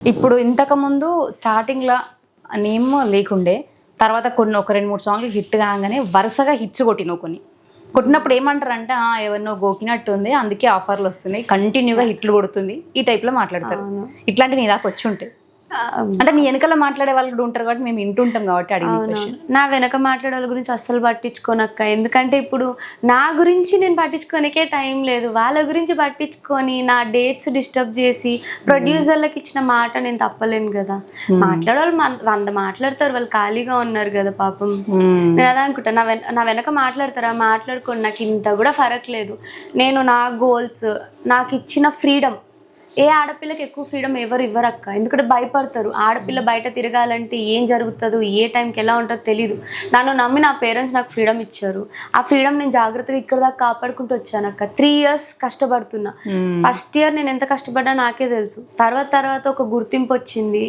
ఇప్పుడు ఇంతకుముందు స్టార్టింగ్‌ల నేమ్ లేకుండే. తర్వాత కొన్ని ఒక 2, 3 సాంగ్‌లు హిట్ కాంగానే వరుసగా హిట్స్ కొట్టినవు కొన్ని. కొట్టినప్పుడు ఏమంటారంటే ఎవరినో గోకినట్టుంది. అందుకే ఆఫర్‌లు వస్తున్నాయి. కంటిన్యూగా హిట్లు కొడుతుంది. ఈ టైప్‌లో మాట్లాడతారు. అవును. ఇట్లాంటివి నీ దాకా వచ్చి ఉంటాయి. అంటే నీ వెనకాల మాట్లాడే వాళ్ళు కూడా ఉంటారు కాబట్టి మేము వింటుంటాం కాబట్టి అడిగిన క్వశ్చన్. నా వెనక మాట్లాడే వాళ్ళ గురించి అస్సలు పట్టించుకోనక్క. ఎందుకంటే ఇప్పుడు నా గురించి నేను పట్టించుకోనికే టైం లేదు. వాళ్ళ గురించి పట్టించుకొని నా డేట్స్ డిస్టర్బ్ చేసి ప్రొడ్యూసర్లకు ఇచ్చిన మాట నేను తప్పలేను కదా. మాట్లాడే వాళ్ళు 100 మాట్లాడతారు. వాళ్ళు ఖాళీగా ఉన్నారు కదా పాపం. నేను అదే అనుకుంటా. నా వెనక మాట్లాడతారా, మాట్లాడుకోండి. నాకు ఇంత కూడా ఫరక్ లేదు. నేను నా గోల్స్, నాకు ఇచ్చిన ఫ్రీడమ్, ఏ ఆడపిల్లకి ఎక్కువ ఫ్రీడమ్ ఎవరు ఇవ్వరక్క. ఎందుకంటే భయపడతారు. ఆడపిల్ల బయట తిరగాలంటే ఏం జరుగుతుందో, ఏ టైంకి ఎలా ఉంటుందో తెలీదు. నన్ను నమ్మి నా పేరెంట్స్ నాకు ఫ్రీడమ్ ఇచ్చారు. ఆ ఫ్రీడమ్ నేను జాగ్రత్తగా ఇక్కడ దాకా కాపాడుకుంటూ వచ్చానక్క. 3 years కష్టపడుతున్నా. ఫస్ట్ ఇయర్ నేను ఎంత కష్టపడ్డా నాకే తెలుసు. తర్వాత ఒక గుర్తింపు వచ్చింది.